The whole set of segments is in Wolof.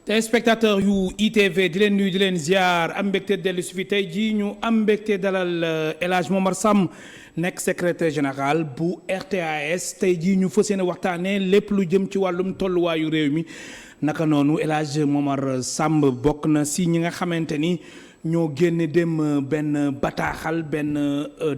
téléspectateur yu ITV di leen nuyu di leen ziar am mbégte dellu si fi tey jii ñu am mbégte dalal El Hadj Momar Samb nekk secrétaire général bu RTAS tey jii ñu fas yéene waxtaanee lépp lu jëm ci wàllum tolluwaayu réew mi naka noonu El Hadj Momar Samb bokk na si ñi nga xamante ni ñoo génne dem benn bataaxal benn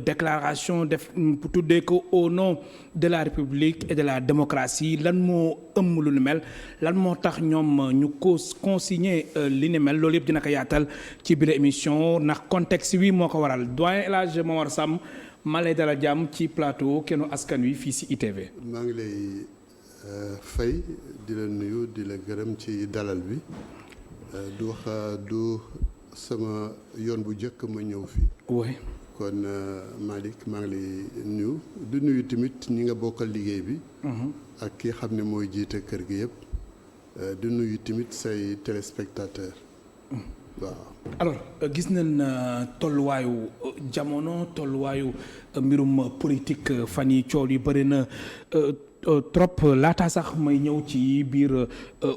déclaration def tuddee ko au nom de la République et de la démocratie lan moo ëmm lu ni mel lan moo tax ñoom ñu ko consigné li ni mel loolu yëpp dina ko yaatal ci biir émission ndax contexte wi moo ko waral doyen El Hadj Momar Samb maa lay dalal jàmm ci plateau Kennu Askan Wi fii si ITV. maa ngi lay fay di la nuyu di la gërëm ci dalal bi du wax du sama yoon bu njëkk ma ñëw fii. oui. kon Malick maa ngi lay nuyu di nuyu tamit ñi nga bokkal liggéey bi. ak ki xam ne mooy jiite kër gi yëpp. di nuyu tamit say téléspectateurs. waaw. alors gis nañ tolluwaayu jamono tolluwaayu mbirum politique fan yi coow yi bëri na trop laata sax may ñëw ci biir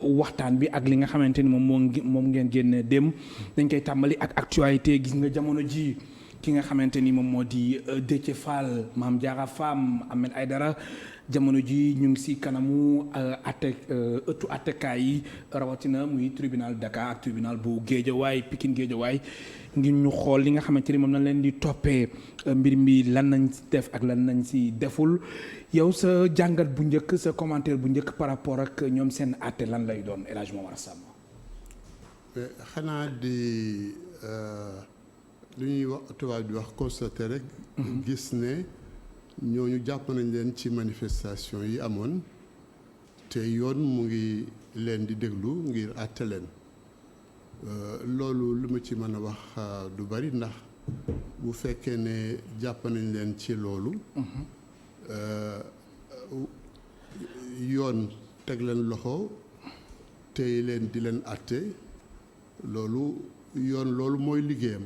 waxtaan bi ak li nga xamante ni moom ngeen génn dem dañ koy tàmbali ak actualité gis nga jamono ji ki nga xamante ni moom moo di Déthié Fall Mame Diarra Fam Ahmed Aïdara jamono ji ñu ngi si kanamu ëttu attekaay yi rawatina muy tribunal Dakar ak tribunal bu Guédiawaye Pikine Guédiawaye ngir ñu xool li nga xamante ni moom na leen di toppee mbir mi lan nañ si def ak lan nañ si deful yow sa jàngat bu njëkk sa commentaire bu njëkk par rapport ak ñoom seen àtte lan lay doon El Hadj Momar Samb. xanaa di lu ñuy wax tubaab di wax constater rek. gis ne ñooñu jàpp nañ leen ci manifestation yi amoon te yoon mu ngi leen di déglu ngir àtte leen loolu lu ma ci mën a wax du bari ndax bu fekkee ne jàpp nañ leen ci loolu. yoon teg leen loxo tey leen di leen àtte loolu yoon loolu mooy liggéeyam.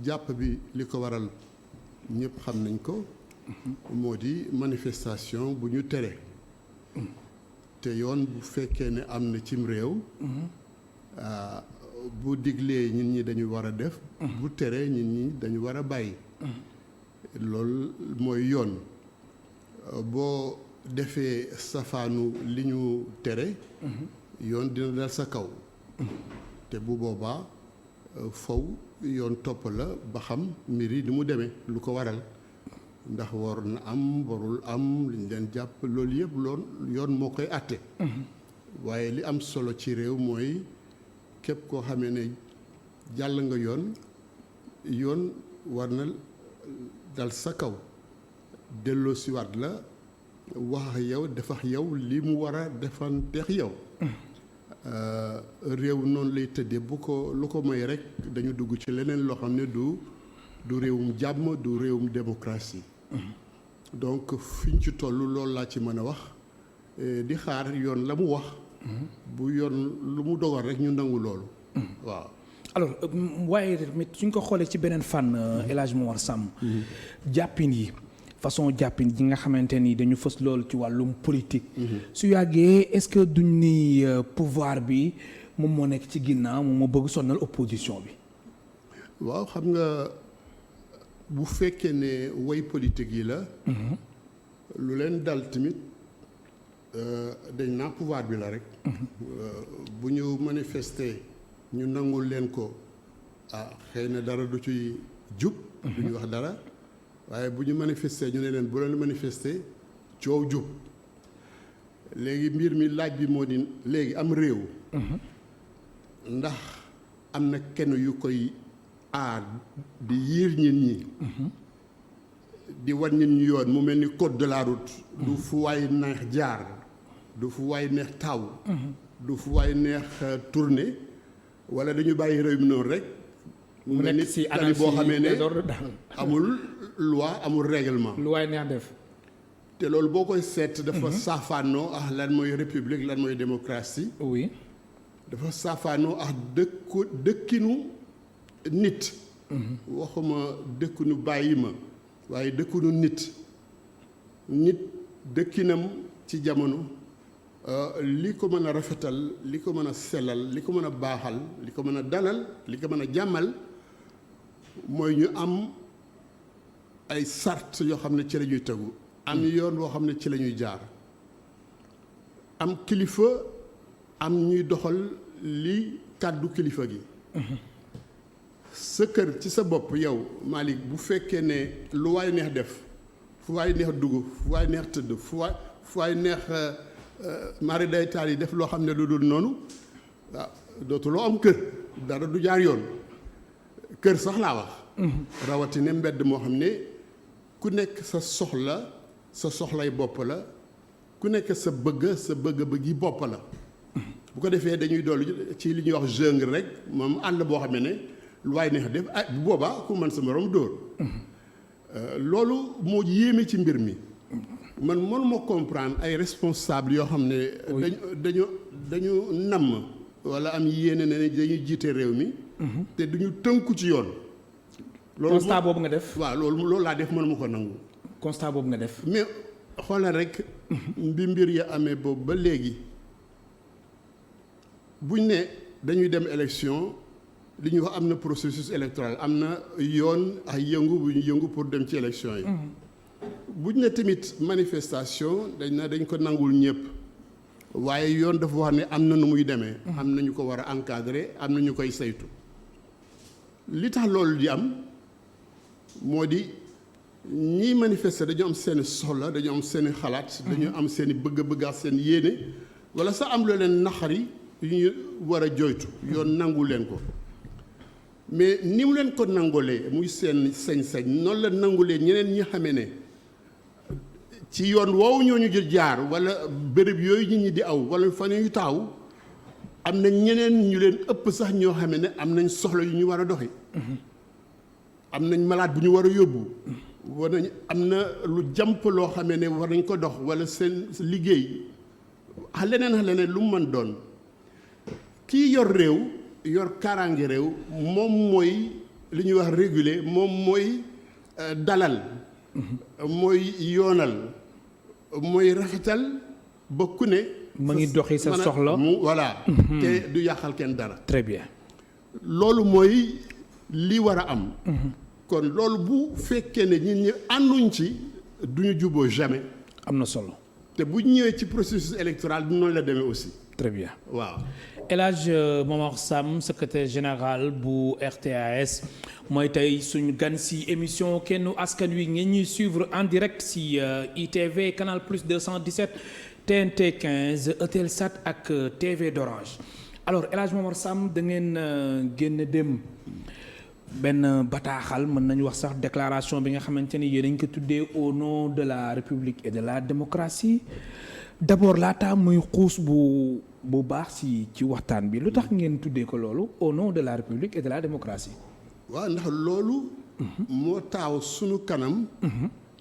jàpp bi li ko waral ñëpp xam nañ ko. moo di manifestation bu ñu tere. te yoon bu fekkee ne am na cim réew. bu diglee nit ñi dañu war a def. bu tere nit ñi dañu war a bàyyi. loolu mooy yoon boo defee safaanu li ñu tere. yoon dina dal sa kaw. te bu boobaa faw yoon topp la ba xam mbir yi ni mu demee lu ko waral ndax war na am warul am li ñu leen jàpp loolu yëpp yoon moo koy àtte. waaye li am solo ci réew mooy képp koo xamee ne jàll nga yoon war na dal sa kaw delloo siwaat la wax ak yow defax yow li mu war a defanteex yow. réew noonu lay tëddee lu ko may rek dañu dugg ci leneen loo xam ne du réewum jàmm du réewum démocratie. donc fiñ ci toll loolu laa ci mën a wax di xaar yoon la mu wax. bu yoon lu mu dogal rek ñu nangu loolu. waaw. alors waaye tamit suñ ko xoolee ci beneen fànn El Hadj Momar Samb jàppin yi façon jàppin yi nga xamante ni dañu fës lool ci wàllum politique. su yàggee est-ce que duñ ni pouvoir bi moom moo nekk ci ginnaaw moom moo bëgg sonnal opposition bi. waaw xam nga bu fekkee ne way politique yi la. lu leen dal tamit dañ naa pouvoir bi la rek. bu ñu manifester ñu nangul leen ko xëy na dara du ci jub. du ñu wax dara. waaye bu ñu manifester ñu ne leen bu leen manifester coow jub léegi mbir mi laaj bi moo di léegi am réew. ndax am na kenn yu koy aar di yiir nit ñi. di wan nit ñi yoon mu mel ni code de la route. du fu waay neex jaar du fu waay neex taw. du fu waay neex tourner wala dañu bàyyi réew mi noonu rek. mu mel ni si tali boo xamee ne amul loi amul règlement. lu waay neex def. te loolu boo koy seet. dafa saafaanoo ak lan mooy république lan mooy démocratie. oui. dafa saafaanoo ak dëkkinu nit. waxuma dëkkinu bàyyi ma waaye dëkkinu nit dëkkinam ci jamono li ko mën a rafetal li ko mën a sellal li ko mën a baaxal li ko mën a dalal li ko mën a jàmmal mooy ñu am ay sart yoo xam ne ci la ñuy tegu am yoon woo xam ne ci la ñuy jaar am kilifa am ñuy doxal li kàddu kilifa gi sa kër ci sa bopp yow Malick bu fekkee ne lu waay neex def fu waay neex dugg fu waay neex tëdd fu waay neex mari day taal yi def loo xam ne lu dul noonu waaw dootuloo am kër dara du jaar yoon kër sax laa wax rawatina mbedd moo xam ne ku nekk sa soxlay bopp la ku nekk sa bëgg-bëggi bopp la bu ko defee dañuy dolli ci li ñuy wax jungle rek moom àll boo xam ne lu waay neex def bu boobaa ku mën sa morom dóor loolu moo yéeme ci mbir mi man mënuma comprendre ay responsable yoo xam ne dañu namm wala am yéene ne dañuy jiite réew mi te duñu tënku ci yoon loolu constat boobu nga def waaw loolu laa def mënuma ko nangu constat boobu nga def mais xoolal rek bi mbir ya amee boobu ba léegi buñ ne dañuy dem élection li ñuy wax am na processus électoral am na yoon ay yëngu bu ñu yëngu pour dem ci élection yi buñ ne tamit manifestation dañ ko nangul ñëpp waaye yoon dafa wax ne am na nu muy demee am na ñu ko war a encadrer am na ñu koy saytu li tax loolu di am moo di ñiy manifester dañu am seeni soxla dañu am seeni xalaat dañu am seeni bëgg-bëgg ak seen yéene wala sax am loo leen naqari yu ñu war a joytu yoon nangu leen ko mais ni mu leen ko nangulee muy seen sañ-sañ noonu la nangulee ñeneen ñi xamee ne ci yoon woowu ñooñu jaar wala béréb yooyu nit ñi di aw wala fan yu taaw am na ñeneen ñu leen ëpp sax ñoo xamee ne am nañ soxla yu ñu war a doxi am nañ malade bu ñu war a yóbbu war nañ am na lu jàmp loo xamee ne war nañ ko dox wala seen liggéey leneen lu mu mën doon kii yor réew yor kaaraange réew moom mooy li ñuy wax réguler moom mooy dalal mooy yoonal mooy rafetal ba ku ne ma ngi doxi sa soxla voilà te du yàqal kenn dara très bien loolu mooy li war a am kon loolu bu fekkee ne ñun ñi ànduñ ci duñu juboo jamais am na solo te bu ñëwee ci processus électoral du noonu la demee aussi très bien waaw El Hadj Momar Samb secrétaire général bu RTA-S mooy tey suñu gan si émission kennu askan wi ngeen ñuy suivre en direct si ITV Canal Plus 217 TNT 15 Eutelsat ak TV d'Orange alors El Hadj Momar Samb da ngeen génn dem benn bataaxal mën nañu wax sax déclaration bi nga xamante ni yéen a ngi ko tuddee au nom de la République et de la démocratie d'abord laata muy xuus bu baax ci waxtaan bi lu tax ngeen tuddee ko loolu au nom de la République et de la démocratie. waaw ndax loolu. moo taaw sunu kanam.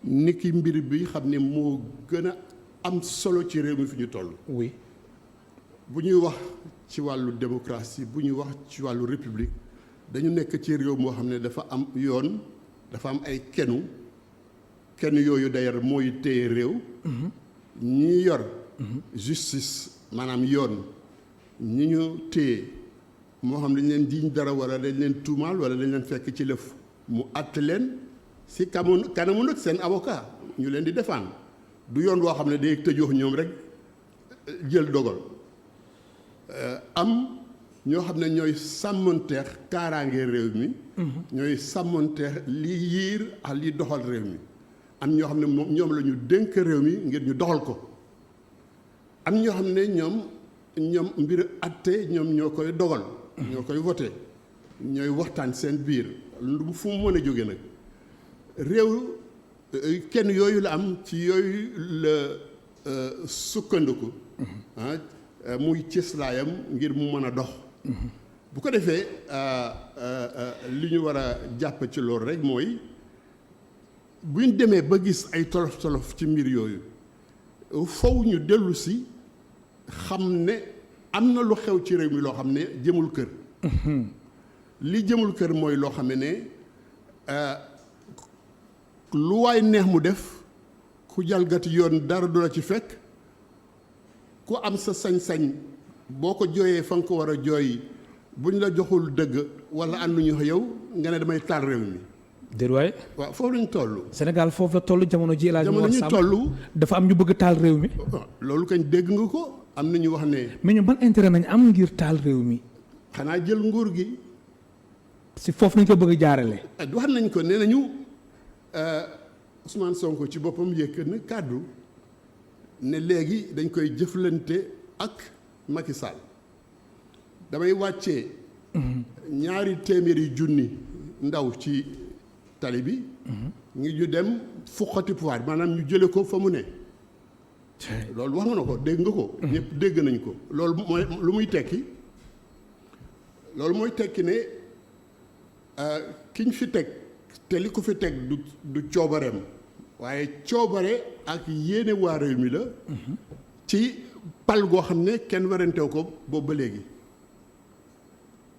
ni ki mbir bi xam ne moo gën a am solo ci réew mi fi ñu toll. oui. bu ñuy wax ci wàllu démocratie bu ñuy wax ci wàllu république dañu nekk ci réew moo xam ne dafa am yoon dafa am ay kenn yooyu d'ailleurs mooy téye réew. ñi yor. justice maanaam yoon ñi ñu téye moo xam dañ leen jiiñ dara wala dañ leen tuumaal wala dañ leen fekk ci lëf mu àtte leen si kanamu nag seen avocat ñu leen di défendre du yoon woo xam ne day tëjoo ñoom rek jël dogal am ñoo xam ne ñooy sàmmanteex kaaraange réew mi. ñooy sàmmanteex li yiir ak li doxal réew mi am ñoo xam ne moom ñoom la ñu dénk réew mi ngir ñu doxal ko. am ñoo xam ne ñoom mbir atte ñoom ñoo koy dogal ñoo koy voté ñooy waxtaan seen biir lu fu mu mën a jóge nag réew kenn yooyu la am ci yooyu la sukkandiku muy cëslaayam ngir mu mën a dox bu ko defee li ñu war a jàpp ci loolu rek mooy buñ demee ba gis ay tolof-tolof ci mbir yooyu faw ñu dellu si xam ne am na lu xew ci réew mi loo xam ne jëmul kër li jëmul kër mooy loo xam ne lu waay neex mu def ku jalgati yoon dara du la ci fekk ku am sa sañ-sañ boo ko jooyee fa nga ko war a jooy buñ la joxul dëgg wala ànduñu yow nga ne damay taal réew mi. déet waay. waaw foofu lañ toll. Sénégal foofu la toll jamono ji laaj. jamono ñu toll dafa am ñu bëgg taal réew mi. loolu kañ dégg nga ko am na ñu wax ne. mais ñun ban intérêt nañ am ngir taal réew mi. xanaa jël nguur gi. si foofu nañ ko bëgg a jaarale. wax nañ ko nee nañu Ousmane Sonko ci boppam yëkkat na kàddu ne léegi dañ koy jëflante ak Macky Sall damay wàccee. 200 junni ndaw ci tali bi. ngi ñu dem fuqati pouvoir maanaam ñu jële ko fa mu ne. loolu wax nga na ko dégg nga ko. ñëpp dégg nañ ko. loolu mooy lu muy tekki loolu mooy tekki ne ki ñu fi teg te li ko fi teg du coobareem waaye coobare ak yéene waa réew mi la. ci pal goo xam ne kenn warantew ko boobu ba léegi.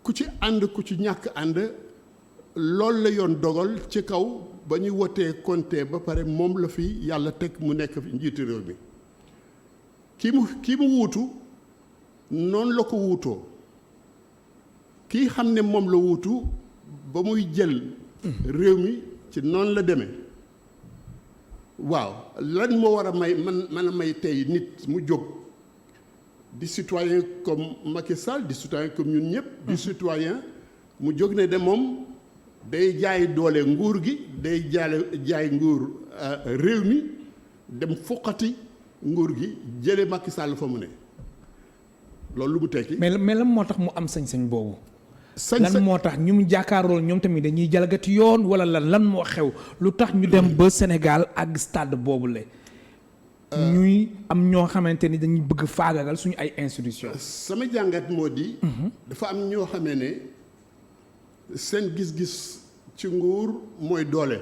ku ci ànd ku ci ñàkk ànd loolu la yoon dogal ci kaw ba ñuy wotee compté ba pare moom la fi yàlla teg mu nekk fi njiitu réew mi kii mu wuutu noonu la ko wuutoo kii xam ne moom la wuutu ba muy jël réew mi ci noonu la demee waaw lan moo war a mën a may tey nit mu jóg di citoyen comme Macky Sall di citoyen comme ñun ñëpp. di citoyen mu jóg ne de moom day jaay doole nguur gi day jaay nguur réew mi dem fuqati nguur gi jële Macky Sall fa mu ne loolu lu mu tekki. mais lan moo tax mu am sañ-sañ boobu. sañ-sañ lan moo tax ñu mu jàkkaarlool ñoom tamit dañuy jalgati yoon wala lan moo xew lu tax ñu dem ba Sénégal ak stade boobu la. ñuy am ñoo xamante ni dañuy bëgg faagagal suñu ay institutions. sama jàngat moo di. dafa am ñoo xamee ne seen gis-gis ci nguur mooy doole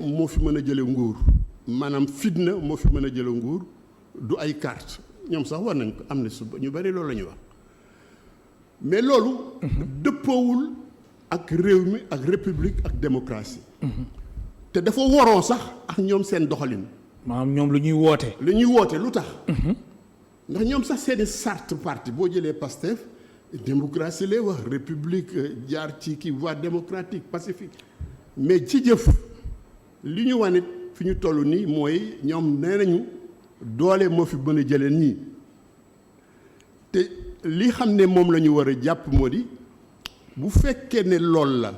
moo fi mën a jële nguur maanaam fitna moo fi mën a jële nguur du ay carte ñoom sax war nañ ko am na suba ñu bari loolu la ñuy wax mais loolu. dëppoowul ak réew mi ak république ak démocratie. te dafa waroo sax ak ñoom seen doxalin. maanaam ñoom lu ñuy woote. lu ñuy woote lu tax. ndax ñoom sax seeni charte parti boo jëlee Pastef démocratie lay wax république jaar ci kii voie démocratique pacifique mais ci jëf li ñu wane fi ñu toll nii mooy ñoom nee nañu doole moo fi mën a jëlee nii te li xam ne moom la ñu war a jàpp moo di bu fekkee ne lool la.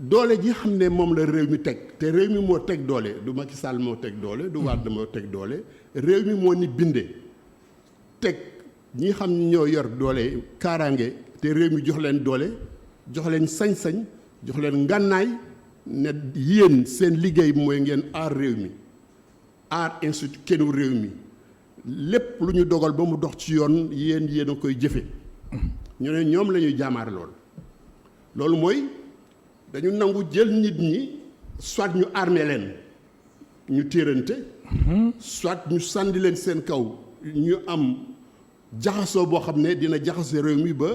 doole ji xam ne moom la réew mi teg te réew mi moo teg doole du Macky Sall moo teg doole du Wade moo teg doole réew mi moo ni bindee teg ñi xam ne ñoo yor doole kaaraange te réew mi jox leen doole jox leen sañ-sañ jox leen ngànnaay ne yéen seen liggéey mooy ngeen aar réew mi aar institut kennu réew mi lépp lu ñu dogal ba mu dox ci yoon yéen a koy jëfe ñu ne ñoom la ñuy jaamaar loolu mooy dañu nangu jël nit ñi soit ñu armé leen ñu téerante soit ñu sànni leen seen kaw ñu am jaxasoo boo xam ne dina jaxase réew mi ba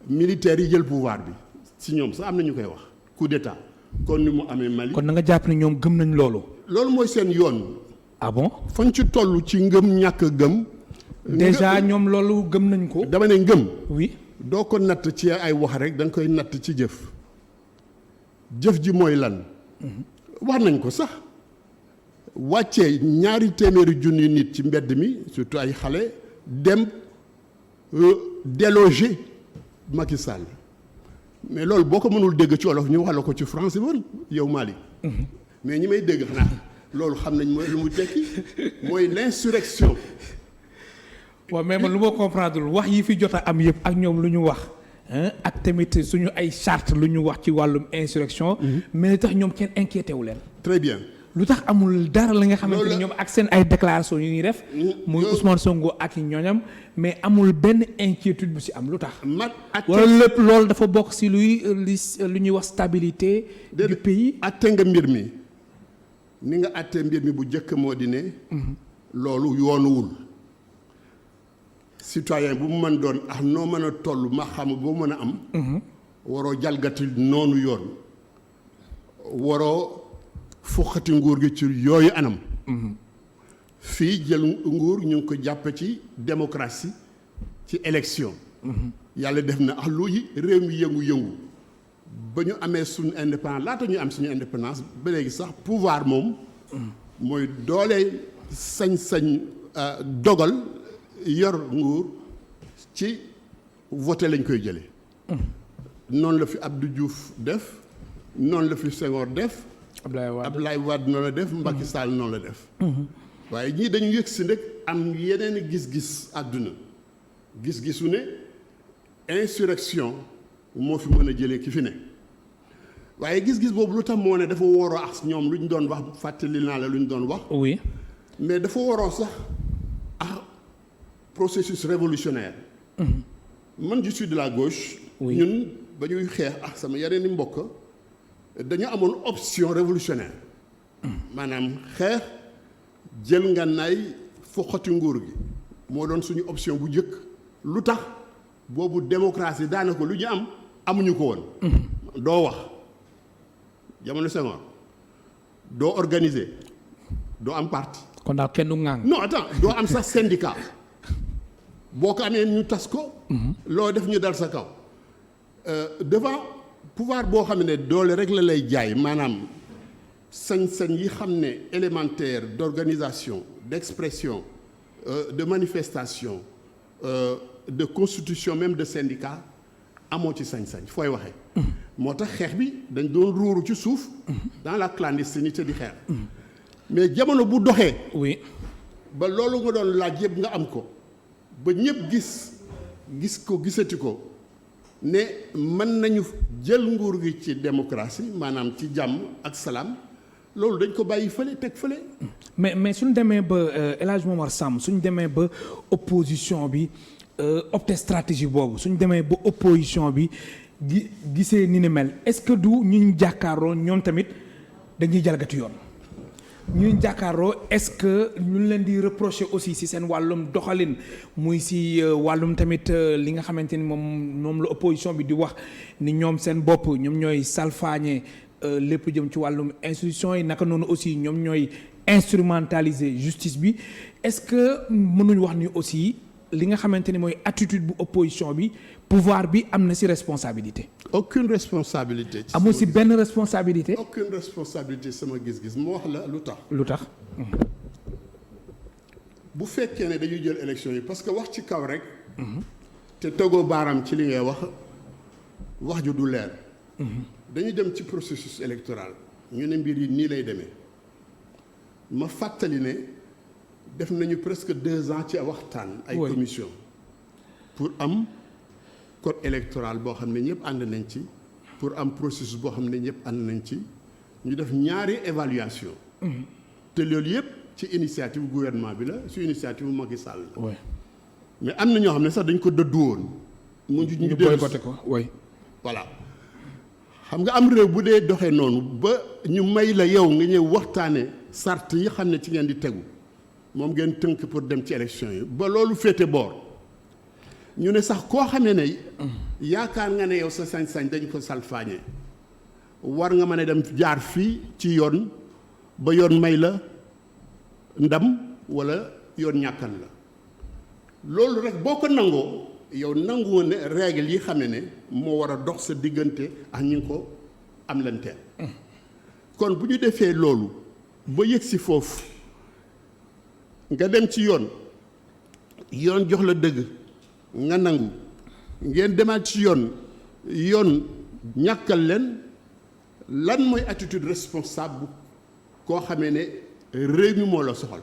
militaires yi jël pouvoir bi si ñoom sax am na ñu koy wax coup d'état kon ni mu amee Mali. kon na nga jàpp ne ñoom gëm nañ loolu. loolu mooy seen yoon. ah bon fañ ci toll ci ngëm ñàkk gëm. déjà ñoom loolu gëm nañ ko. dama ne ngëm. oui doo ko natt ci ay wax rek da nga koy natt ci jëf. jëf ji mooy lan. wax nañ ko sax wàccee 200 junni nit ci mbedd mi surtout ay xale dem déloger Macky Sall mais loolu boo ko mënul dégg ci wolof ñu wax la ko ci français woon yow Malick. mais ñi may dégg xanaa loolu xam nañ mooy lu mu tekki mooy l'insurrection. waaw mais man lu ma comprendre wax yi fi jot a am yëpp ak ñoom lu ñu wax. ak tamit suñu ay charte lu ñu wax ci wàllum insurrection. mais li tax ñoom kenn inquiété wu leen. très bien. lu tax amul dara la nga xamante ni ñoom ak seen ay déclaration yu ñuy def. muy Ousmane Sonko ak ñooñam mais amul benn inquiétude bu si am lu tax. wala lépp loolu dafa bokk si lu ñuy wax stabilité. du pays. atte nga mbir mi ni nga atte mbir mi bu njëkk moo di ne. loolu yoonuwul. citoyen bu mu mën doon ak noo mën a toll ma xam boo mën a am. waroo jalgati noonu yoon. waroo fuqati nguur gi ci yooyu anam. fii jël nguur ñu ngi ko jàpp ci démocratie ci élection. yàlla def na lu réew mi yëngu-yëngu ba ñu amee suñu indépendance laata ñu am suñu indépendance ba léegi sax pouvoir moom mooy doole sañ-sañ dogal yor nguur ci voté lañ koy jëlee. noonu la fi Abdou Diouf def noonu la fi Senghor def. Abdoulaye Wade noonu la def. Macky Sall noonu la def. waaye ñii dañu yëg si rek am yeneen gis-gis àdduna gis-gisu ne insurrection moo fi mën a jëlee ki fi ne waaye gis-gis boobu lu tax moo ne dafa waroo ak ñoom lu ñu doon wax fàttali naa la lu ñu doon wax. oui mais dafa waroo sax ak processus révolutionnaire. man je suis de la gauche. ñun ba ñuy xeex ak sama yeneen i mbokk dañu amoon option révolutionnaire. maanaam xeex jël ngànnaay foqati nguur gi moo doon suñu option bu njëkk lu tax boobu démocratie daanaka lu ñu am amuñu ko woon. doo wax jamono Senghor doo organiser doo am parti. kon daal kenn du ŋàng. non attends doo am sax syndicat boo ko amee ñu tas ko. loo def ñu dal sa kaw. devant pouvoir boo xam ne doole rek la lay jaay maanaam sañ-sañ yi xam ne élémentaire d'organisation d'expression de manifestation de constitution même de syndicat amoo ci sañ-sañ fooy waxee. moo tax xeex bi dañ doon ruuru ci suuf. dans la clandestinité di xeex. mais jamono bu doxee. oui ba loolu nga doon laaj yëpp nga am ko ba ñëpp gis ko gisati ko ne mën nañu jël nguur gi ci démocratie maanaam ci jàmm ak salaam loolu dañ ko bàyyi fële teg fële. mais suñ demee ba El Hadj Momar Samb suñ demee ba opposition bi opté stratégie boobu suñ demee ba opposition bi gisee ni mel est-ce que du ñu jàkkaarloo ñoom tamit dañuy jalgati yoon. ñuy jàkkaarloo est-ce que ñu leen di reprocher aussi ci seen wàllum doxalin muy ci wàllum tamit li nga xamante ni moom la opposition bi di wax ni ñoom seen bopp ñoom ñooy salfaañe lépp jëm ci wàllum institution yi naka noonu aussi ñoom ñooy instrumentaliser justice bi est-ce que mënuñ wax ni aussi li nga xamante ni mooy attitude bu opposition bi pouvoir bi am na ci responsabilité. aucune responsabilité. amul ci benn responsabilité. aucune responsabilité sama gis-gis moo wax la lu tax. lu tax. bu fekkee ne dañuy jël élection yi parce que wax ci kaw rek. te tegoo baaraam ci li ngay wax ju du leer. dañuy dem ci processus électoral ñu ne mbir yi nii lay demee ma fàttali ne def nañu presque 2 ans ci waxtaan. ay commission pour am code électoral boo xam ne ñëpp ànd nañ ci pour am processus boo xam ne ñëpp ànd nañ ci ñu def ñaari évaluation te loolu yëpp ci initiative gouvernement bi la su initiative Macky Sall la. mais am na ñoo xam ne sax dañ ko dëddu woon. ñu boycotté ko voilà. xam nga am réew bu dee doxee noonu ba ñu may la yow nga ñëw waxtaane sart yi xam ne ci ngeen di tegu moom ngeen tënk pour dem ci élection yi ba loolu féete boor ñu ne sax koo xamee ne yaakaar nga ne yow sa sañ-sañ dañ ko salfaañee war nga mën a dem jaar fii ci yoon ba yoon may la ndam walla yoon ñàkkal la loolu rek boo ko nangoo yow nangu woon ne règle yi xam ne moo war a dox sa diggante ak ñi ngi ko am lanteel kon bu ñu defee loolu ba yëg si foofu nga dem ci yoon jox la dëgg nga nangu ngeen demaat ci yoon ñàkkal leen lan mooy attitude responsable koo xamee ne réew mi moo la soxal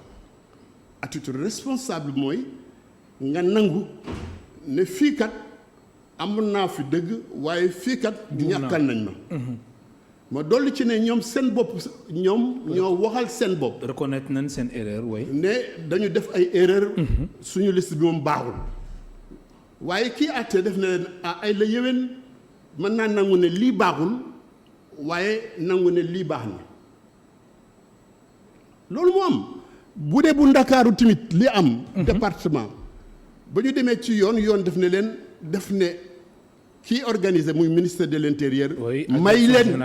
attitude responsable mooy nga nangu ne fii kat amoon naa fi dëgg waaye fii kat ñàkkal nañ ma dolli ci ne ñoom seen bopp ñoom ñoo waxal seen bopp. reconnaître nañ seen erreur way ne dañu def ay erreur suñu liste bi moom baaxul waaye kii àtte def na leen ay la yéwén mën naa nangu ne lii baaxul waaye nangu ne lii baax na loolu moo am bu dee bu Ndakaaru tamit li am département ba ñu demee ci yoon def ne leen def ne kii organisé muy ministère de l'intérieur may leen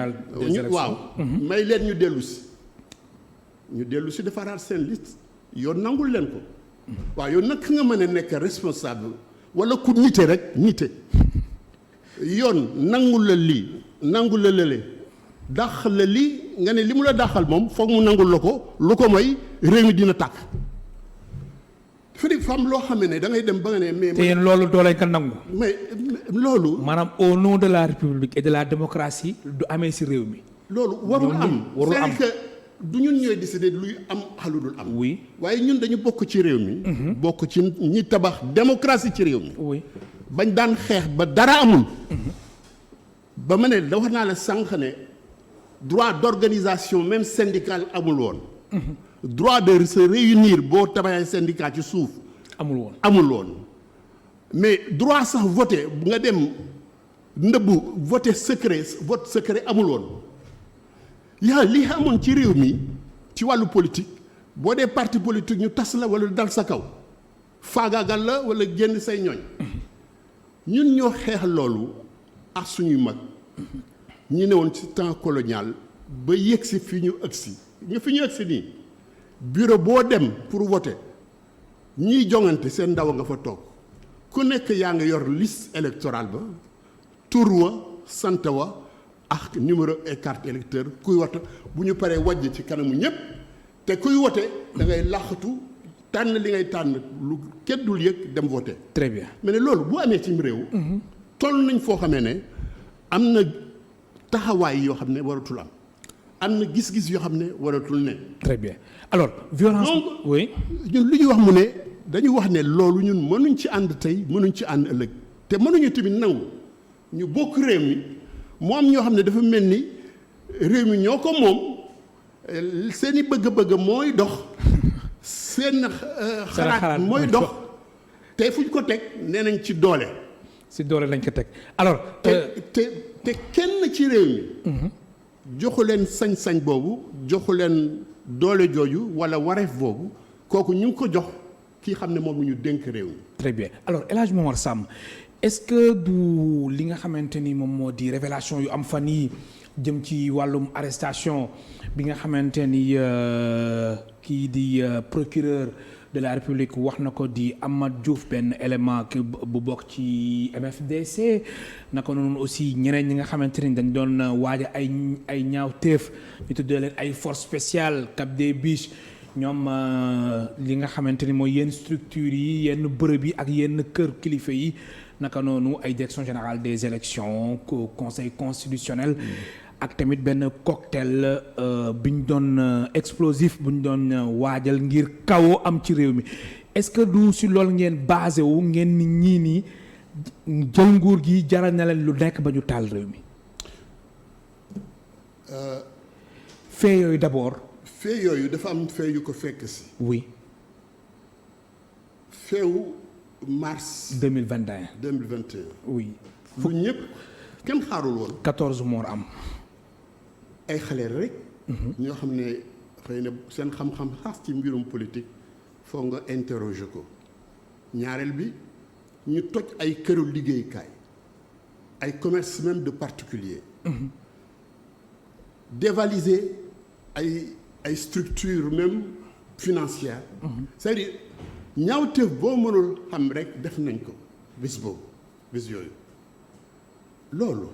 may leen ñu dellu si defaraat seen liste yoon nangul leen ko waaw yow nag nga mën a nekk responsable wala ku nite rek nite yoon nangul la lii nangul la lële dàq la lii nga ne li mu la dàqal moom foog mu nangul la ko lu ko mooy réew mi dina tàkk dafa di fam loo xam ne da ngay dem ba nga ne mais te yéen loolu doo leen ko nangu. mais loolu maanaam au nom de la république et de la démocratie du amee ci réew mi. loolu warul am warul am c'est que du ñun ñooy décider luy am xalu dul am. oui waaye ñun dañu bokk ci réew mi. bokk ci ñi tabax démocratie ci réew mi. oui bañ daan xeex ba dara amul. ba ma ne da wax naa la sànq ne droit d'organisation même syndicale amul woon. droit de se réunir boo tabaxee syndicat ci suuf. amul woon mais droit sax voter nga dem ndëbbu voter secret vote secret amul woon. yaa li amoon ci réew mi ci wàllu politique boo dee parti politique ñu tas la wala dal sa kaw faagaagal la wala génn say ñooñ ñun ñoo xeex loolu ak suñuy mag ñi ne woon ci temps colonial ba yegg si fi ñu ëgsi nii bureau boo dem pour voter ñiy jongante seen ndaw nga fa toog ku nekk yaa nga yor liste électorale ba tur wa sant wa ak numéro et carte électeur kuy wote bu ñu paree wàjj ci kanamu ñëpp te kuy wote da ngay làqatu tànn li ngay tànn lu kenn dul yëg dem voter. très bien mais ne loolu bu amee cim réew. toll nañ foo xamee ne am na taxawaay yoo xam ne waratul am na gis-gis yoo xam ne waratul ne. très bien alors violence. donc oui ñun lu ñuy wax mu ne dañu wax ne loolu ñun mënuñ ci ànd tey mënuñ ci ànd ëllëg te mënuñu tamit nangu ñu bokk réew mi. moo am ñoo xam ne dafa mel ni réew mi ñoo ko moom seeni bëgg-bëgg mooy dox seen xalaat mooy dox te fu ñu ko teg nee nañ ci doole. ci doole lañ ko teg alors. te kenn ci réew mi. joxu leen sañ-sañ boobu joxu leen doole jooju walla wareef boobu kooku ñu ngi ko jox kii xam ne moom la ñu dénk réew mi. très bien alors El Hadj Momar Samb est-ce que du li nga xamante ni moom moo di révélation yu am fan yi jëm ci wàllum arrestation bi nga xamante ni kii di procureur de la République wax na ko di Amath Diouf benn élément bu bokk ci MFDC naka noonu aussi ñeneen ñi nga xamante ni dañ doon waaja ay ñaawteef ñu tuddee leen ay force spéciale Cap des Biches ñoom li nga xamante ni mooy yenn structures yi yenn bërëb yi ak yenn kër kilifa yi naka noonu ay direction générale des élections conseil constitutionnel ak tamit benn cocktail bi ñu doon explosif bu ñu doon waajal ngir kawoo am ci réew mi est-ce que du si loolu ngeen basé wu ngeen ni ñii nii jël nguur gi jaral na leen lu nekk ba ñu taal réew mi fait yooyu d'abord. fait yooyu dafa am fait yu ko fekk si. oui. feewu mars. 2021. 2021. oui. lu ñëpp kenn xaarul woon. 14 morts am. ay xale rek. ñoo xam ne xëy na seen xam-xam sax ci mbirum politique foog nga interroger ko ñaareel bi ñu toj ay këru liggéeykaay ay commerce même de particulier dévaliser ay structures même financières. c'est-à-dire ñaawteef boo mënul xam rek def nañ ko bés boobu bés yooyu loolu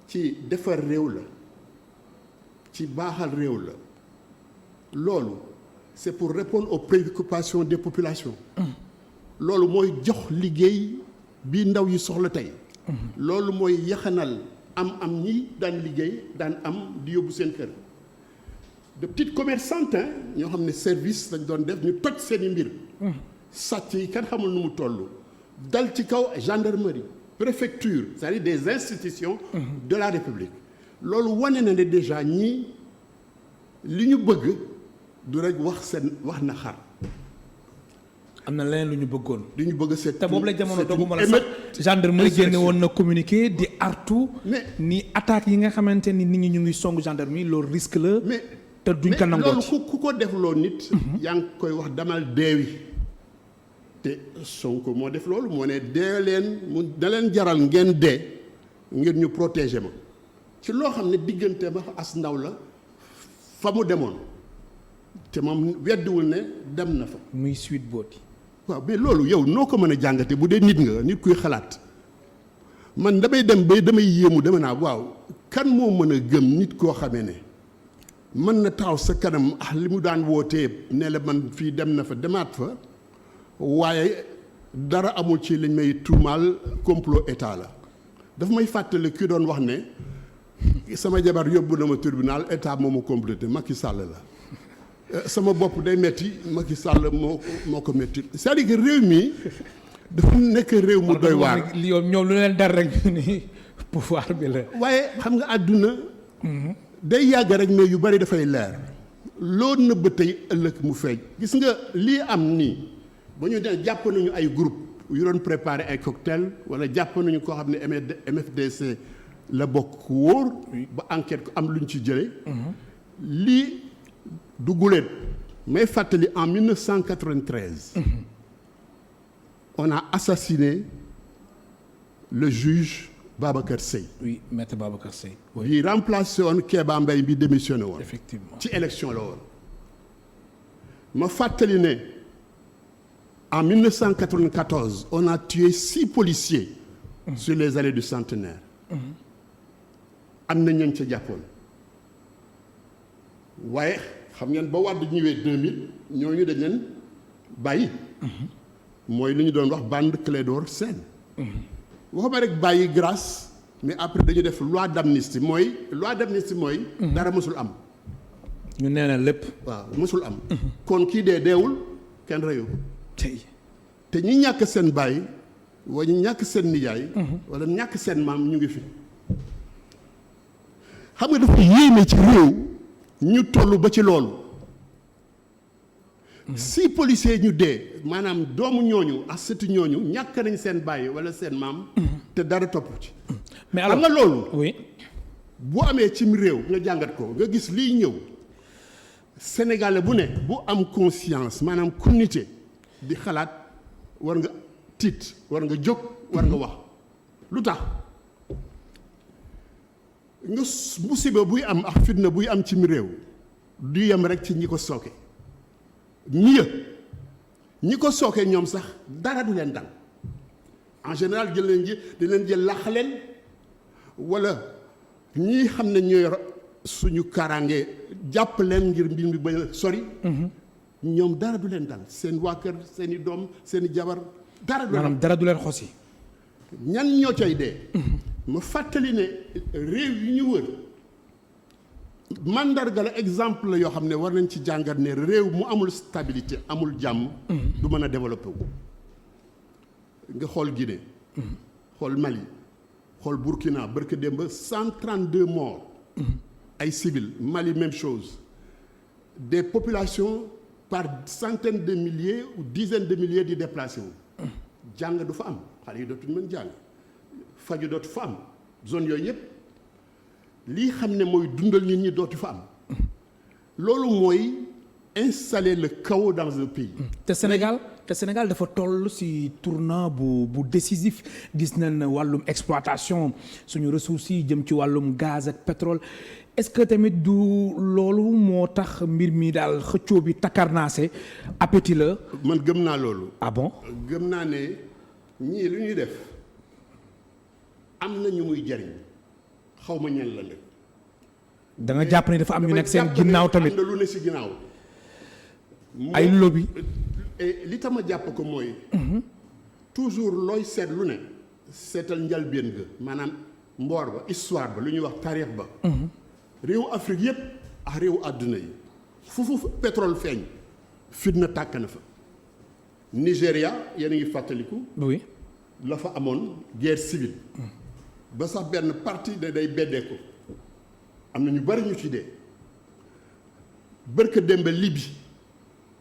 ci defar réew la ci baaxal réew la loolu c'est pour répondre aux préoccupations des populations. loolu mooy jox liggéey bi ndaw yi soxla tey. loolu mooy yaxanal am ñi daan liggéey daan am di yóbbu seen kër. de petites commerçantes ñoo xam ne service lañ doon def ñu toj seeni mbir. sàcc yi kenn xamul nu mu toll. dal ci kaw gendarmerie préfecture c'est-à-dire des institutions. de la République. loolu wane na ne déjà ñii li ñu bëgg du rek wax na xar. am na leneen lu ñu bëggoon. li ñu bëgg seet. te boobu la jamono dogguma la sax gendarmerie génne woon na communiqué di artu. mais ni attaques yi nga xamante ni nit ñi ñu ngi song gendarmerie loolu risque la. mais te duñ ko nangooti loolu ku ko def loo nit. yaa ngi koy wax damal deewi. te Sonko moo def loolu moo ne dee leen mu da leen jaral ngeen dee ngir ñu protéger ma ci loo xam ne diggante ma as ndaw la fa mu demoon te moom weddiwul ne dem na fa. muy Sweet Beauty. waaw mais loolu yow noo ko mën a jàngate bu dee nit nga nit kuy xalaat man damay dem ba damay yéemu dama naa waaw kan moo mën a gëm nit koo xamee ne mën na taxaw sa kanam li mu daan wootee ne la man fii dem na fa demaat fa waaye dara amul ci liñ may tuumaal complot état la dafa may fàttali ki doon wax ne sama jabar yóbbu na ma tribunal état moo ma comploté Macky Sall la sama bopp day metti Macky Sall moo ko metti c'est-à-dire que réew mi dafa nekk réew mu doy waar. ñoom lu leen dar rek ñu ni pouvoir bi la. waaye xam nga àdduna. day yàgg rek mais yu bari dafay leer. loo nëbb tey ëllëg mu feeñ. gis nga lii am nii ba ñu ne jàpp nañu ay groupe yu doon préparer ay cocktail wala jàpp nañu koo xam ne MFDC la bokk wóor. ba enquête ko am lu ñu ci jëlee. lii du guléet may fàttali en 1993. on a assassiné le juge Babacar Seye. oui maître Babacar Seye. bi remplacé woon Kéba Mbaye bi démissionné woon. effectivement ci élection la woon. ma fàttali ne en 1994 on a tué 6 policiers. sur les allées du Centenaire. am na ñañ ca jàppoon. waaye xam ngeen ba Wade ñëwee 2000 ñooñu dañ leen bàyyi. mooy li ñu doon wax bande Clédor Sène. waxuma rek bàyyi grâce mais après dañu def loi d'amnistie mooy. dara mësul am. ñu nee na lépp. waaw mësul am. kon kii deewul kenn reyu ko. te ñi ñàkk seen baay wala ñi ñàkk seen nijaay. wala ñàkk seen maam ñu ngi fi. xam nga dafa yéeme ci réew ñu toll ba ci loolu. 6 policiers ñu dee maanaam doomu ñooñu ak sëtu ñooñu ñàkk nañ seen baay wala seen maam. te dara topp ci. mais alors xam nga loolu. oui. bu amee cim réew nga jàngat ko nga gis liy ñëw Sénégalais bu ne bu am conscience maanaam ku nite di xalaat war nga tiit war nga jóg war nga wax lu tax nga musiba buy am ak fitna buy am cim réew du yem rek ci ñi ko sooke. ñi ko sookee ñoom sax dara du leen dal en général di leen jël làq leen wala ñii xam ne ñooy suñu kaaraange jàpp leen ngir mbir mi bañ a sori. ñoom dara du leen dal seen waa kër seen i doom seen i jabar dara du leen xosi. ñan ñoo cay dee. ma fàttali ne réew yi ñu wër. mandarga la exemple la yoo xam ne war nañ ci jàngat ne réew mu amul stabilité amul jàmm. du mën a développé wu. nga xool Guinée. xool Mali. xool Burkina barke démb 132 morts. ay civils Mali même chose. des populations par centaines de milliers ou dizaines de milliers di déplacé wu. jàng du fa am xale yi dootuñu mën jàng faju dootu fa am zone yooyu yëpp. lii xam ne mooy dundal nit ñi dootu fa am loolu mooy installer le chaos dans un pays. te Sénégal dafa toll ci tournant bu décisif gis nañ wàllum exploitation suñu ressources yi jëm ci wàllum gaz ak pétrole est-ce que tamit du loolu moo tax mbir mi daal xëccoo bi takkarnaase appétit la. man gëm naa loolu. ah bon. gëm naa ne ñii lu ñuy def am na ñu muy jariñ. xaw ma ñan la lépp. da nga jàpp ne dafa am ñu nekk seen ginnaaw tamit am na lu ne si ginnaaw. ay lobby. li tax ma jàpp ko mooy. toujours looy seet lu ne. seetal njalbeen ga maanaam mboor ba histoire ba lu ñuy wax taarix ba. réewu Afrique yëpp ak réewu àdduna yi. fu pétrole feeñ. fitna tàkk na fa. Nigéria yéen a ngi fàttaliku. oui. la fa amoon guerre civile. ba sax benn parti day beddee ko am na ñu bari ñu ci dee bërka démb Libye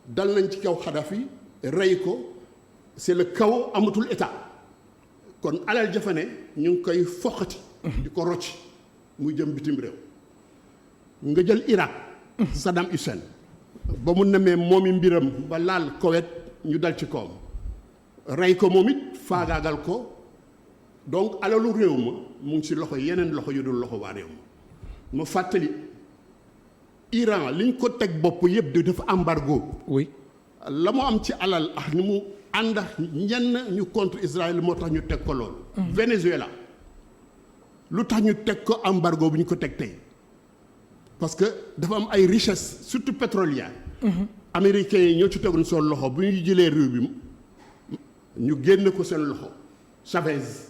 dal nañ ci kaw Kadhafi rey ko c'est le chaos amatul état kon alal jafe ne ñu ngi koy foqati di ko rocci muy jëm bitim réew nga jël Irak Saddam Hussein ba mu nemee moomi mbiram ba laal Koweït ñu dal ci kawam rey ko moom it faagaagal ko donc alalu réew ma mu ngi ci loxo yeneen loxo yu dul loxo waa réew ma fàttali Iran liñ ko teg bopp yëpp di def embargo. oui. la mu am ci alal ak ni mu ànd ak ñenn ñu contre Israël moo tax ñu teg ko loolu. Venezuela lu tax ñu teg ko embargo bu ñu ko teg tey parce que dafa am ay richesse surtout pétrolière. américains yi ñoo ci tegoon seen loxo bu ñu jëlee réew bi ñu génn ko seen loxo Chavez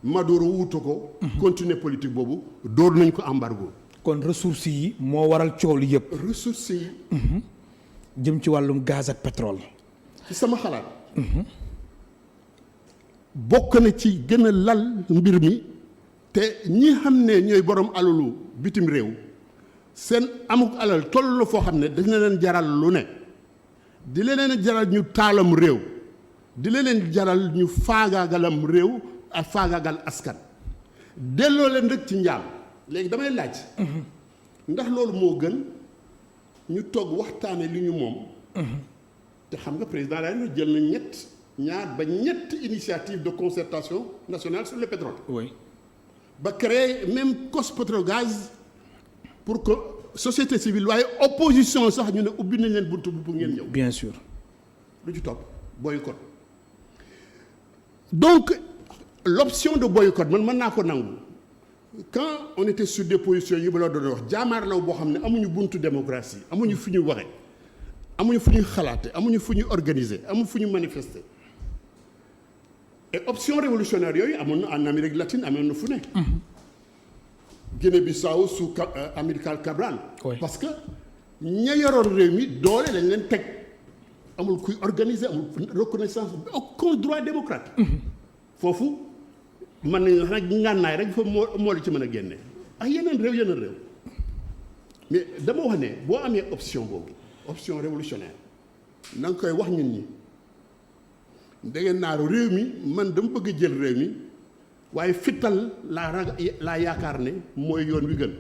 Maduro wuutu ko. continuer politique boobu door nañ ko embargo. kon ressources yi moo waral coow li yëpp. ressources yi. jëm ci wàllum gaz ak pétrole. ci sama xalaat. bokk na ci gën a lal mbir mi te ñi xam ne ñooy borom alalu bitim réew seen amuk alal toll la foo xam ne dina leen jaral lu ne di leen jaral ñu taalam réew di leen jaral ñu faagaagalam réew ak faagaagal askan delloo leen rek ci njaam léegi damay laaj. ndax loolu moo gën ñu toog waxtaane li ñu moom. te xam nga président daal na jël na ñaar ba ñett initiative de concertation nationale sur le pétrole. oui. ba créer même COS-Petrogaz pour que société civile waaye opposition sax ñu ne ubbi nañ leen buntu bu pour ngeen ñëw. bien sûr. lu ci topp boycott. donc l'option de boycott man mën naa ko nangu quand on était sur des positions yi ba la doon wax jaamaarlaw boo xam ne amuñu buntu démocratie amuñu fu ñu waxee amuñu fu ñuy xalaate amuñu fu ñuy organiser amuñu fu ñu manifester et option révolutionnaire yooyu amoon na en Amérique latine amoon na fu ne. Guinée-Bissau sous Amilcar Cabral. oui. parce que ña yoroon réew mi doole lañ leen teg amul kuy organiser amul reconnaissance aucun droit démocratique. foofu mën nañu wax nag ngànnaay rek fa moo la ci mën a génne ak yeneen réew mais dama wax ne boo amee option boobu option révolutionnaire na nga koy wax ñun ñi dangeen naaru réew mi man dama bëgg a jël réew mi waaye fittal laa yaakaar ne mooy yoon wi gën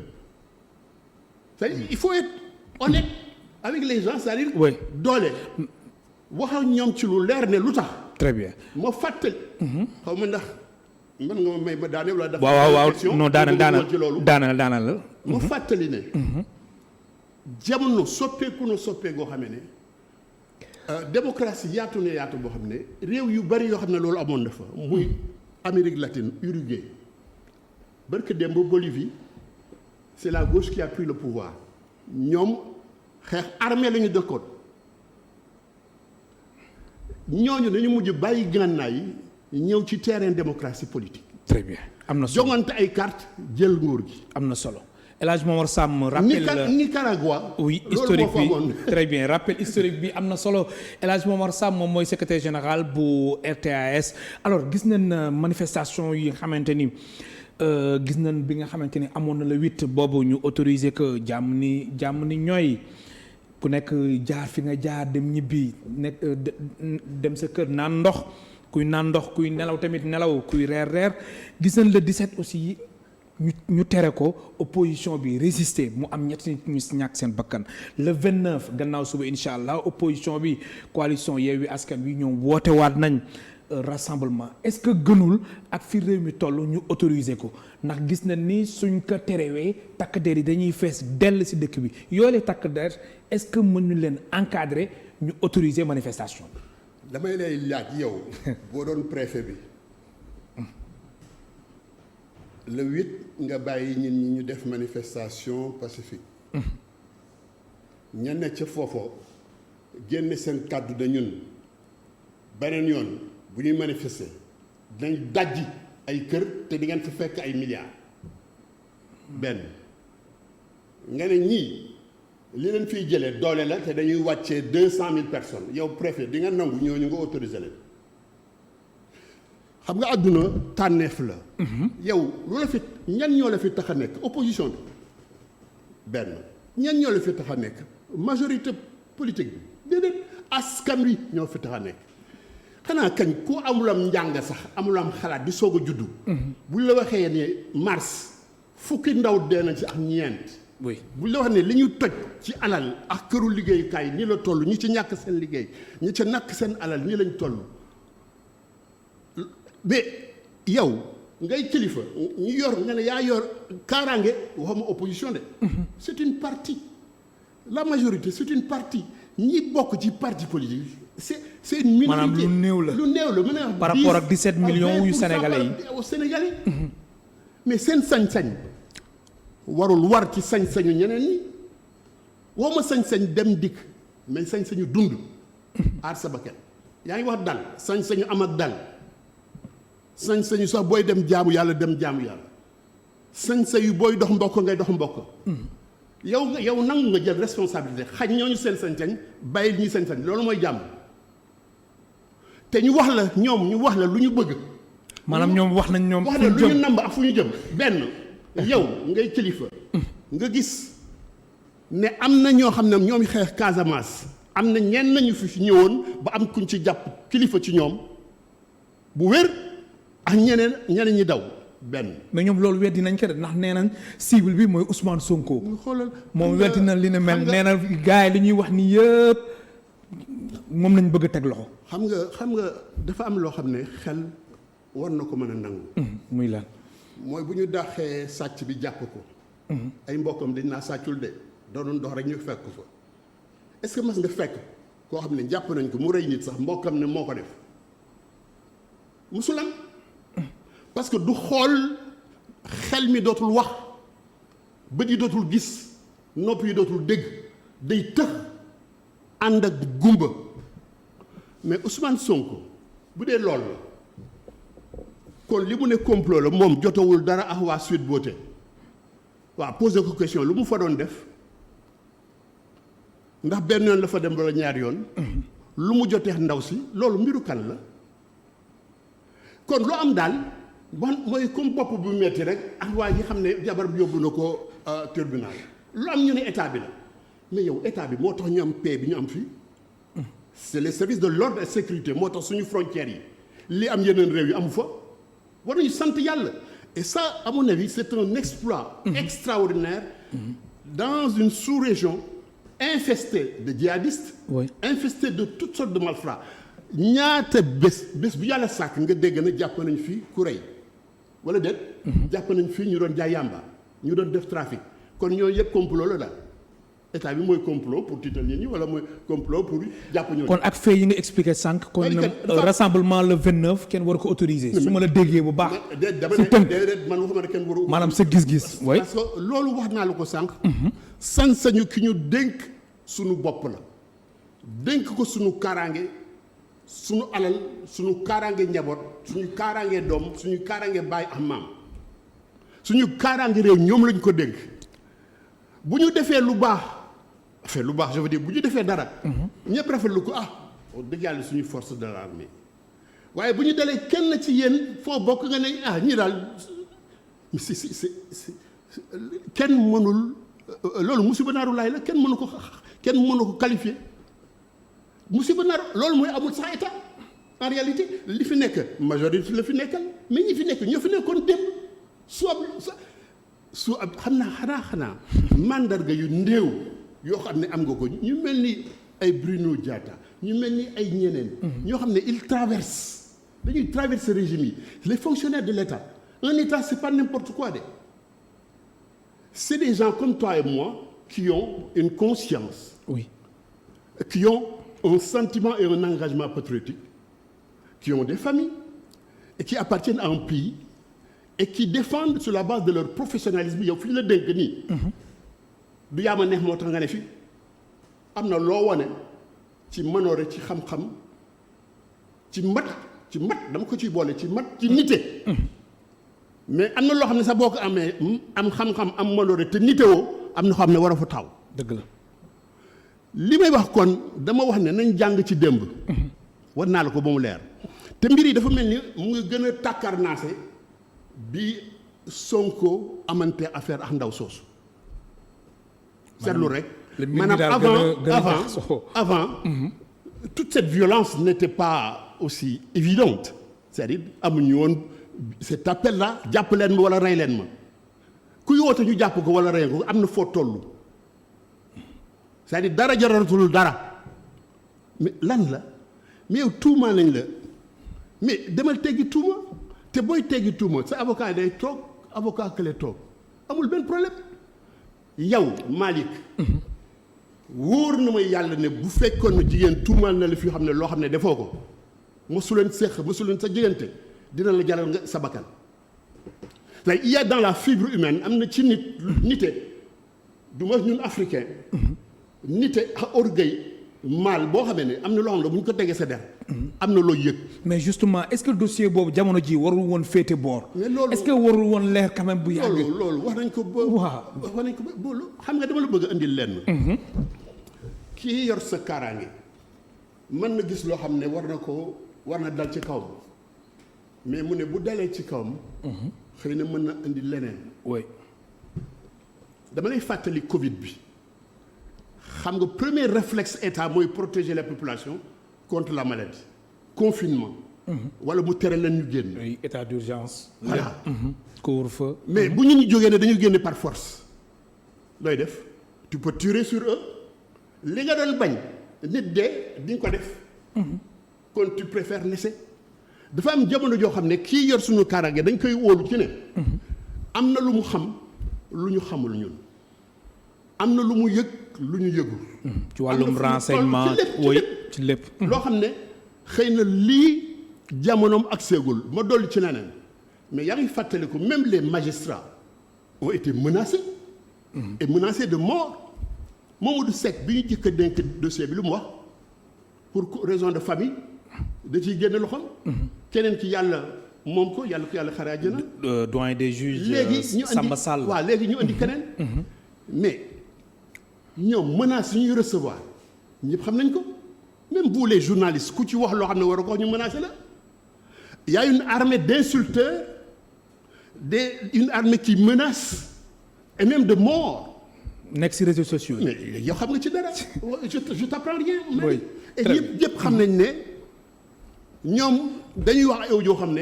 il faut être honnête avec les gens c'est-à-dire oui. doole wax ak ñoom ci lu leer ne lu tax. très bien. moo fàttali. xaw ma ndax mën nga ma may ma daane wala. dafa waaw non daanal la. moo fàttali ne. jamono soppeeku na soppeekoo xamee ne. démocratie yaatu na yaatu boo xam ne réew yu bari yoo xam ne loolu amoon na fa. muy Amérique latine Uruguay. barke démb Bolivie c'est la gauche qui a pris le pouvoir ñoom xeex armée la ñu dëkkoon. ñooñu dañu mujj bàyyi gànnaay yi ñëw ci terrain démocratie politique. très bien am na solo jongante ay carte jël nguur gi. am na solo El Hadj Momar Samb rappel Nicaragua. oui historique bi très bien rappel historique bi am na solo El Hadj Momar Samb moom mooy secrétaire général bu RTAS alors gis nañ manifestation yi nga xamante ni gis nañ bi nga xamante ni amoon na le 8 boobu ñu autorisé que jàmm ni ñooy. ku nekk jaar fi nga jaar dem ñibbi nekk dem sa kër naan ndox kuy nelaw tamit nelaw kuy reer gis nañ le 17 aussi ñu tere ko opposition bi résister mu am ñetti nit ñu ñàkk seen bakkan le 29 gannaaw suba incha allah opposition bi coalition Yewwi Askan Wi ñoom woote waat nañ rassemblement est-ce que gënul ak fi réew mi toll ñu autoriser ko ndax gis na ni suñ ko terewee takk der yi dañuy fees dell ci dëkk bi yoolee takk der est-ce que mën ñu leen encadrer ñu autoriser manifestation bi. damay lay laaj yow boo doon préfet bi le 8 nga bàyyi ñin ñi ñu def manifestation pacifique. ña ne ca foofoo génne seen kàddu da ñun beneen yoon bu ñuy manifester dañ dajji ay kër te di ngeen fa fekk ay milliards benn nga ne ñii li leen fiy jëlee doole la te dañuy wàccee 200,000 personnes yow préfet di nga nangu ñooñu nga autoriser leen xam nga àdduna tànneef la. yow lu la fi ñan ñoo la fi tax a nekk opposition bi benn ñan ñoo la fi tax a nekk majorité politique bi déedéet askan wi ñoo fi tax a nekk. xanaa kañ ku amulam njàng sax amulam xalaat di soog a juddu. buñ la waxee ne mars fukki ndaw dee nañ ci ak ñeent. oui buñ la wax ne li ñu toj ci alal ak këru liggéeyukaay nii la toll ñi ci ñàkk seen liggéey ñi ci nàkk seen alal nii lañ toll mais yow ngay kilifa ñu yor nga ne yaa yor kaaraange waxuma opposition de. c'est une partie la majorité c'est une partie ñi bokk ci parti politique c'est une minorité maanaam lu néew la mën a par rapport ak 17 millions yu Sénégalais yi au Sénégalais mais seen sañ-sañ warul war ci sañ-sañu ñeneen ñi woo ma sañ-sañ dem dikk mais sañ-sañu dund aar sa bakkan yaa ngi wax dal sañ-sañu am ak dal sañ-sañu sax booy dem jaamu yàlla sañ-sañu booy dox mbokk ngay dox mbokk yow nangu nga jël responsabilité xañ ñooñu seen sañ-sañ bàyyil ñi sañ-sañ loolu mooy jàmm te ñu wax la lu ñu bëgg maanaam ñoom wax nañ ñoom wax na lu ñu namb ak fu ñu jëm benn yow ngay kilifa nga gis ne am na ñoo xam ne ñoom xeex Casamance am na ñenn nañu fi ñëwoon ba am kuñ ci jàpp kilifa ci ñoom bu wér ak ñeneen ñi daw benn. mais ñoom loolu weddi nañ ko de ndax nee nañ cible bi mooy Ousmane Sonko. xoolal moom weddi na li ne mel nee na gars yi li ñuy wax ni yëpp moom lañ bëgg a teg loxo. xam nga dafa am loo xam ne xel war na ko mën a nangu. muy lan. mooy bu ñu dàqee sàcc bi jàpp ko. ay mbokkam dañ naa sàccul de doon dox rek ñu fekk ko fa est-ce que mas nga fekk koo xam ne jàpp nañ ko mu rey nit sax mbokkam ne moo ko def musulam parce que du xool xel mi dootul wax bët yi dootul gis nopp yi dootul dégg day tëx ànd ak gumba mais Ousmane Sonko bu dee lool la kon li mu ne complot la moom jotawul dara ak waa Sweet Beauté waaw posé ko question lu mu fa doon def ndax benn yoon la fa dem wala ñaari yoon lu mu jotee ndaw si loolu mbiru kan la kon lu am daal bon mooy comme bopp bu metti rek ak waa ji xam ne jabar bi yóbbu na ko tribunal lu am ñu ne état bi la mais yow état bi moo tax ñu am paix bi ñu am fii c'est les services de l'ordre et sécurité moo tax suñu frontières yi li am yeneen réew yi amu fa war nañu sant yàlla et ça à mon avis c'est un exploit extraordinaire dans une sous-région infestée de djihadistes infestée de toutes sortes de malfrats ñaata bés bu yàlla sàkk nga dégg na jàpp nañ fii ku rey wala déet jàpp nañ fii ñu doon jaay yàmba ñu doon def trafic kon ñoo yëpp complot la daal état bi mooy complot pour tiital nit ñi wala mooy complot pour jàpp ñooñu. kon ak fait yi nga expliqué sànq. kon rassemblement le 29 kenn war ko autoriser. su ma la déggee bu baax. si tënk man waxuma ne kenn waru. maanaam sa gis-gis. oui parce que loolu wax naa la ko sànq. sañ-sañu ki ñu dénk suñu bopp la. dénk ko suñu kaaraange suñu alal suñu kaaraange njaboot suñu kaaraange doom suñu kaaraange baay ak maam suñu kaaraange réew ñoom lañ ko dénk bu ñu defee lu baax. je veux dire bu ñu defee dara. ñëpp rafetlu ko dëgg yàlla suñu force de l'armée waaye bu ñu dalee kenn ci yéen foo bokk nga ne ñii daal si kenn mënul loolu musiba naaru laay la kenn mënu ko qualifier musiba naaru loolu mooy amul sax état en réalité li fi nekk majorité la fi nekkal mais ñi fi nekk ñoo fi nekkoon démb su xam naa xanaa mandarga yu ndéew yoo xam ne am nga ko ñu mel ni ay Bruno Diatta ñu mel ni ay ñeneen ñoo xam ne dañuy traverser régime yi les fonctionnaires de l'État un État c'est pas n'importe quoi c'est des gens comme toi et moi qui ont une conscience qui ont un sentiment et un engagement patriotique qui ont des familles et qui appartiennent à un pays et qui défendent sur la base de leur professionnalisme yow fi ñu la dénk nii du yaa ma neex moo tax nga ne fi am na loo wane ci manoore ci xam-xam ci mat dama ko ciy boole ci mat ci nite mais am na loo xam ne sax boo ko amee am xam-xam am manoore te nitewoo am na xam ne war a fa taw dëgg la li may wax kon dama wax ne nañ jàng ci démb war naa la ko ba mu leer te mbir yi dafa mel ni mu ngi gën a tàkkarnaase bi Sonko amante affaire ak ndaw soosu seetlu rek maanaam avant toute cette violence n'était pas aussi évidente c'est-à-dire amuñu woon cet appel là jàpp leen ma wala rey leen ma kuy woote ñu jàpp ko wala rey ko am na foo tollu c'est-à-dire dara jaratul dara mais lan la mais yow tuuma nañ la mais demal teggi tuuma te booy teggi tuuma sa avocat day toog avocat kële toog amul benn problème yow Malick wóor na ma yàlla ne bu fekkoon na jigéen tuumaal na la fi xam ne loo xam ne defoo ko mosuleen seq mosuleen sa jigante dina la jaral nga sa bakkan tey il y a dans la fibre humaine am na ci nite du ma ñun africain nite orgueil mal boo xamee ne am na loo xam ne bu ñu ko tegee sa der am na loo yëg. mais justement est-ce que dossier boobu jamono ji warul woon féete boor. mais loolu est-ce que warul woon leer quand même bu yàgg. loolu wax nañ ko ba. waaw wax nañ ko ba xam nga dama la bëgg a indil lenn. kii yor sa kaaraange mën na gis loo xam ne war na dal ci kawam mais mu ne bu dalee ci kawam. xëy na mën na indi leneen. oui. dama lay fàttali Covid bi xam nga premier réflexe état mooy protéger la population contre la maladie confinement. wala mu tere leen ñu génn. oui état d'urgence. voilà. couvre-feu. mais bu ñu jógee ne dañu génne par force looy def tu peux tirer sur eux li nga doon bañ nit dee di nga ko def. kon tu préfères laisser. dafa am jamono joo xam ne kii yor suñu kaaraange dañ koy wóolu ci ne. am na lu mu xam lu ñu xamul ñun. am na lu mu yëg lu ñu yëgul. ci wàllum renseignement ci lépp loo xam ne xëy na lii jamonoom ak seegul ma dolli ci leneen mais yaa ngi fàttaliku même les magistrats ont été menacés. et menacés de mort. Mamadou Seck bi ñu jëkk a dénk dossier bi lu mu wax pour raison de famille da ciy génne loxoom. keneen ki yàlla moom ko yàlla xare àjjana. doyen des juges. léegi ñu Samba Sall. waaw léegi ñu indi keneen. mais ñoom menaces yi ñuy recevoir ñëpp xam nañ ko même vous les journalistes ku ci wax loo xam ne war a ko ñu menacé la. il y a une armée d'insulteurs une armée qui menace et même de mort. nekk ci réseaux sociaux yi. mais yow xam nga ci dara je t'apprends rien. oui et ñëpp xam nañ ne ñoom dañuy wax yow joo xam ne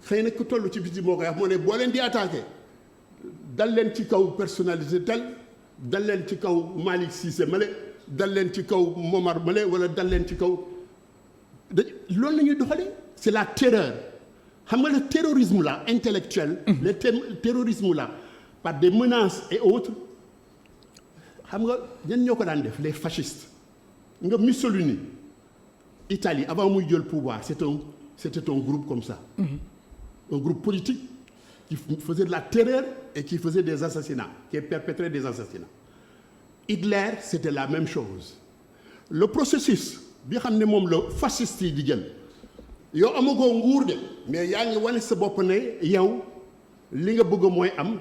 xëy na ku toll ci biti moo koy wax moo ne boo leen di attaqué dal leen ci kaw personnalité tel dal leen ci kaw Malick Cissé male dal leen ci kaw Momar male wala dal leen ci kaw loolu la ñuy doxalee. c'est la terreur xam nga le terrorisme là intellectuel. le terrorisme là par des menaces et autres. xam nga ñan ñoo ko daan def les fascistes nga Mussolini Italie avant muy jël pouvoir c'était un groupe comme ça. Un groupe politique qui faisait de la terreur et qui faisait des assassinats qui perpétrait des assassinats. Hitler c'était la même chose le processus bi xam ne moom la fasciste yi di jël yow amagoo nguur de mais yaa ngi wane sa bopp ne yow li nga bëgg mooy am.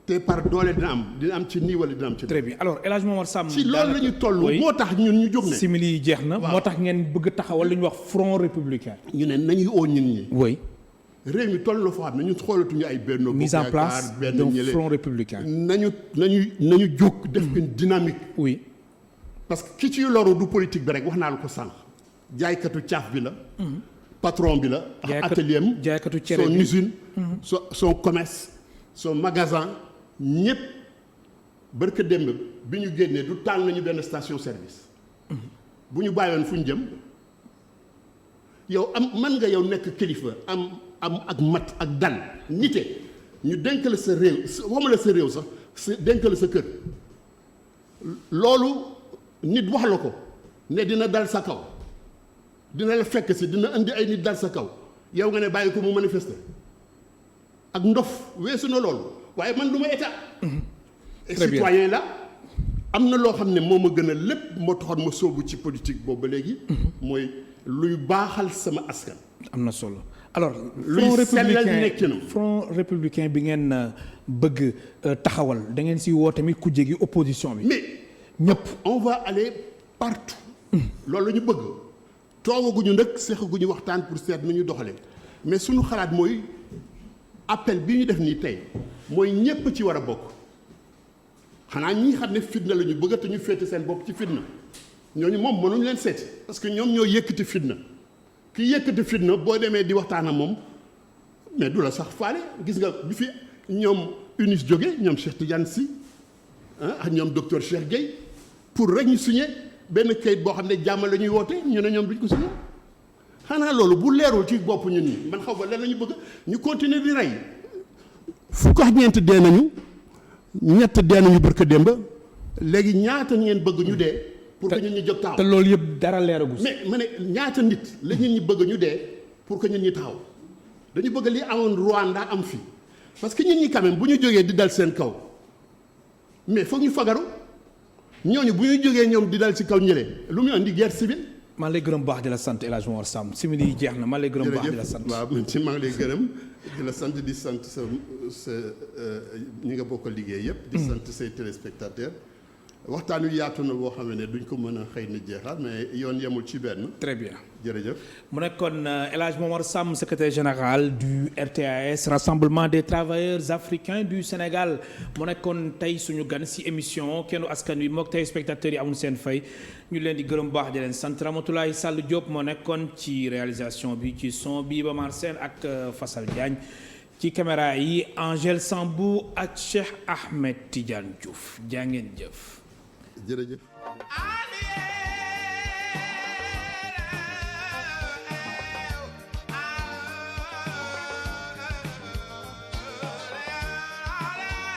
te par doole dina am ci nii wala dina am ci. très bien alors El Hadj Momar Samb. ci loolu la ñu toll moo tax ñun ñu jóg ne. simili yi jeex na. moo tax ngeen bëgg taxawal lu ñuy wax front républicain. ñu ne nañuy oo nit ñi. oui. réew mi toll la foo xam ne ñun xoolatuñu ay benn. mise en place d'un front républicain. nañu jóg def une dynamique. oui. parce que ki ci loru du politique bi rek wax naa la ko sànq. jaaykatu caaf bi la. patron bi la. atelier am jaaykatu cere son usine. son commerce son magasin. ñëpp barka démb bi ñu génnee du taal nañu benn station service bu ñu bàyyoon fu ñu jëm yow man nga yow nekk kilifa am ak mat ak dal nite ñu dénk la sa réew waxuma la sa réew sax dénk la sa kër loolu nit wax la ko ne dina dal sa kaw dina la fekk si dina indi ay nit dal sa kaw yow nga ne bàyyi ko mu manifester ak ndof weesu na loolu waaye man du ma état. et citoyen la am na loo xam ne moo ma gën a lépp moo taxoon ma sóobu ci politique boobu ba léegi. mooy luy baaxal sama askan. am na solo alors. luy sellal nekkinam front républicain bi ngeen bëgg taxawal da ngeen si woo tamit ku jegi opposition bi. mais ñëpp on va aller partout. loolu la ñu bëgg toogaguñu nag seexaguñu waxtaan pour seet nu ñu doxalee mais suñu xalaat mooy. appel bi ñu def nii tey mooy ñépp ci war a bokk xanaa ñi xam ne fitna la ñu bëgg te ñu féete seen bopp ci fitna ñooñu moom mënuñ leen seeti parce que ñoom ñoo yëkkati fitna ki yëkkati fitna boo demee di waxtaan ak moom mais du la sax faale gis nga bi fi ñoom UNIS jóge ñoom Cheikh Tidiane Sy ak ñoom docteur Cheikh Gueye pour rek ñu signé benn kayit boo xam ne jàmm la ñuy woote ñu ne ñoom duñ ko signé. xanaa loolu bu leerul ci bopp ñun ñi man xaw ma lan la ñu bëgg ñu continuer di rey fukk ak ñeent dee nañu ñett dee nañu barka démb léegi ñaata ngeen bëgg ñu dee pour que ñun ñi jóg taxaw te loolu yëpp dara leeragu si. mais ma ne ñaata nit la ñun ñi bëgg ñu dee pour que ñun ñi taxaw dañu bëgg li amoon Rwanda am fii parce que ñun ñi quand même bu ñu jógee di dal seen kaw mais foog ñu fagaru ñooñu bu ñu jógee ñoom di dal ci kaw ñële lu muy andi guerre civile. maa lay gërëm baax di la sant El Hadj Momar Samb simili yi jeex na maa lay gërëm baax di la sant. waaw ci maa ngi lay gërëm di la sant di sant sa ñi nga bokk liggéey yëpp. di sant say téléspectateurs. waxtaan wi yaatu na boo xam ne duñ ko mën a xëy na jeexal mais yoon yemul ci benn. très bien jërëjëf. mu nekkoon El Hadj Momar Samb secrétaire général du RTAS Rassemblement des travailleurs africains du Sénégal mu nekkoon tey suñu gan si émission Kennu Askan Wi mook téléspectateurs yi amul seen fay ñu leen di gërëm baax di leen sant Ramatoulaye Sall Diop moo nekkoon ci réalisation bi ci son bi ba Mar Sène ak Fassal Diagne ci caméra yi Angèle Sambou ak Cheikh Ahmed Tidiane Diouf jaa ngeen jëf. jërëjëf.